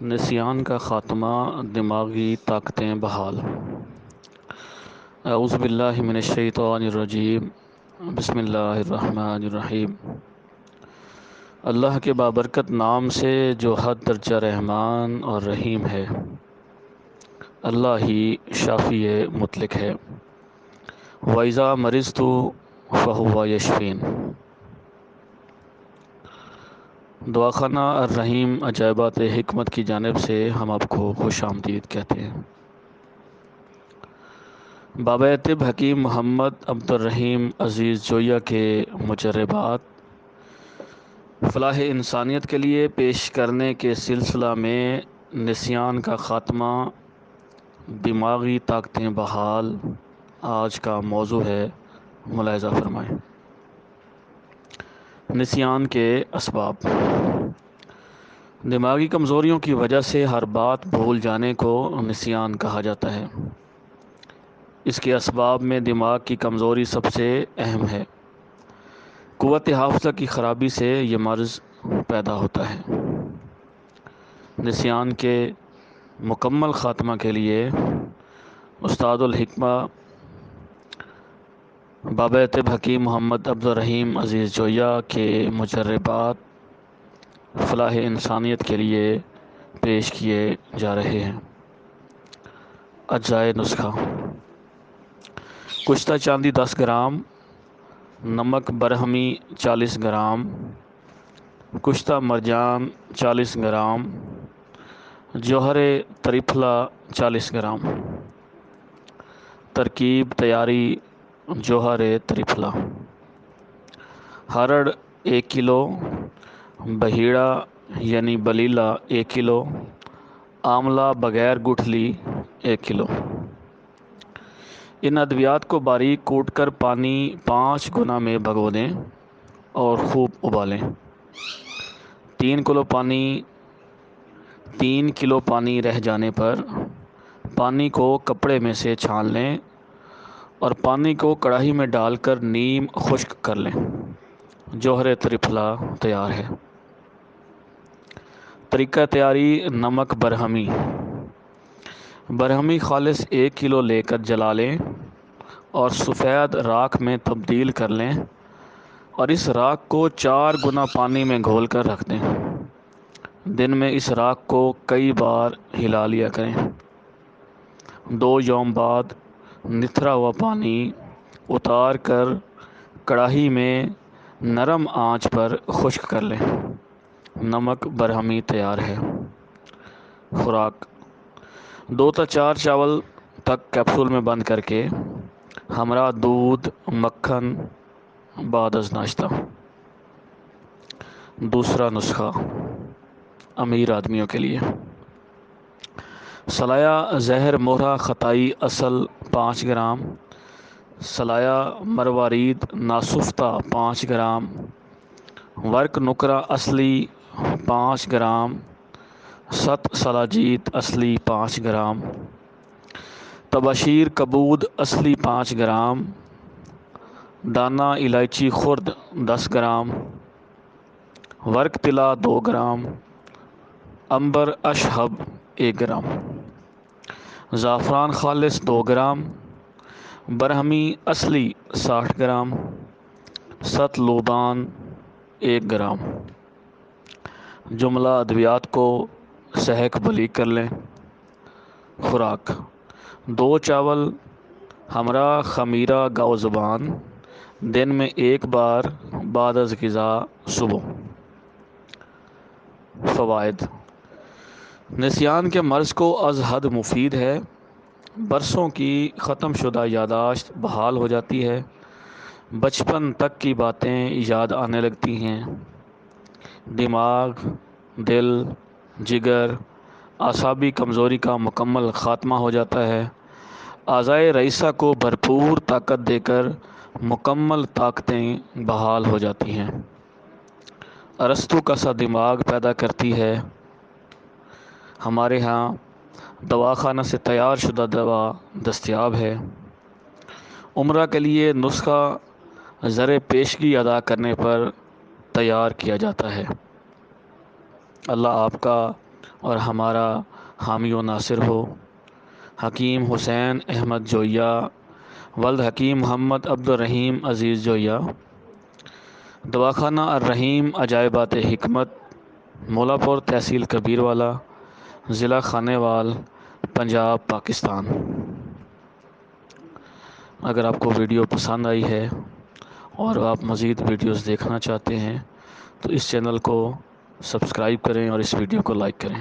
نسیان کا خاتمہ، دماغی طاقتیں بحال۔ اعوذ باللہ من الشیطان الرجیم، بسم اللہ الرحمن الرحیم۔ اللہ کے بابرکت نام سے جو حد درجہ رحمان اور رحیم ہے، اللہ ہی شافی مطلق ہے۔ وَإِذَا مَرِضْتُ فَهُوَ يَشْفِينِ۔ دواخانہ الرحیم عجائبات حکمت کی جانب سے ہم آپ کو خوش آمدید کہتے ہیں۔ بابا طب حکیم محمد عبد الرحیم عزیز جویہ کے مجربات فلاح انسانیت کے لیے پیش کرنے کے سلسلہ میں نسیان کا خاتمہ، دماغی طاقتیں بحال آج کا موضوع ہے۔ ملاحظہ فرمائیں۔ نسیان کے اسباب۔ دماغی کمزوریوں کی وجہ سے ہر بات بھول جانے کو نسیان کہا جاتا ہے۔ اس کے اسباب میں دماغ کی کمزوری سب سے اہم ہے۔ قوت حافظہ کی خرابی سے یہ مرض پیدا ہوتا ہے۔ نسیان کے مکمل خاتمہ کے لیے استاد الحکمہ بابا طب حکیم محمد عبد الرحیم عزیز جویہ کے مجربات فلاح انسانیت کے لیے پیش کیے جا رہے ہیں۔ اجزائے نسخہ: کشتہ چاندی 10 گرام، نمک برہمی 40 گرام، کشتہ مرجان 40 گرام، جوہر تریپھلا 40 گرام۔ ترکیب تیاری: جوہر تریپھلا، ہرڑ 1 کلو، بہیڑا یعنی بلیلہ 1 کلو، آملہ بغیر گٹھلی 1 کلو۔ ان ادویات کو باریک کوٹ کر پانی 5 گنا میں بھگو دیں اور خوب ابالیں۔ 3 کلو پانی رہ جانے پر پانی کو کپڑے میں سے چھان لیں اور پانی کو کڑاہی میں ڈال کر نیم خشک کر لیں۔ جوہر تریپھلا تیار ہے۔ طریقہ تیاری: نمک برہمی: برہمی خالص 1 کلو لے کر جلا لیں اور سفید راکھ میں تبدیل کر لیں اور اس راکھ کو 4 گنا پانی میں گھول کر رکھ دیں۔ دن میں اس راکھ کو کئی بار ہلا لیا کریں۔ 2 یوم بعد نتھرا ہوا پانی اتار کر کڑاہی میں نرم آنچ پر خشک کر لیں۔ نمک برہمی تیار ہے۔ خوراک: 2 تا 4 چاول تک کیپسول میں بند کر کے ہمراہ دودھ مکھن بعد از ناشتہ۔ دوسرا نسخہ امیر آدمیوں کے لیے: سلایہ زہر مہرہ خطائی اصل 5 گرام، سلایہ مروارید ناسفتہ 5 گرام، ورق نکرہ اصلی 5 گرام، ست سلاجیت اصلی 5 گرام، تباشیر کبود اصلی 5 گرام، دانہ الائچی خرد 10 گرام، ورق طلا 2 گرام، عنبر اشہب 1 گرام، زعفران خالص 2 گرام، برہمی اصلی 60 گرام، ست لوبان 1 گرام۔ جملہ ادویات کو سہک بلی کر لیں۔ خوراک: 2 چاول ہمراہ خمیرہ گاؤ زبان، دن میں 1 بار بعد از غذا صبح۔ فوائد: نسیان کے مرض کو از حد مفید ہے۔ برسوں کی ختم شدہ یادداشت بحال ہو جاتی ہے۔ بچپن تک کی باتیں یاد آنے لگتی ہیں۔ دماغ، دل، جگر، اعصابی کمزوری کا مکمل خاتمہ ہو جاتا ہے۔ اعضائے رئیسہ کو بھرپور طاقت دے کر مکمل طاقتیں بحال ہو جاتی ہیں۔ ارسطو کا سا دماغ پیدا کرتی ہے۔ ہمارے ہاں دواخانہ سے تیار شدہ دوا دستیاب ہے۔ عمرہ کے لیے نسخہ زر پیشگی ادا کرنے پر تیار کیا جاتا ہے۔ اللہ آپ کا اور ہمارا حامی و ناصر ہو۔ حکیم حسین احمد جویہ، ولد حکیم محمد عبد الرحیم عزیز جویہ، دواخانہ الرحیم عجائبات حکمت، مولاپور تحصیل کبیروالا، ضلع خانیوال، پنجاب، پاکستان۔ اگر آپ کو ویڈیو پسند آئی ہے اور آپ مزید ویڈیوز دیکھنا چاہتے ہیں تو اس چینل کو سبسکرائب کریں اور اس ویڈیو کو لائک کریں۔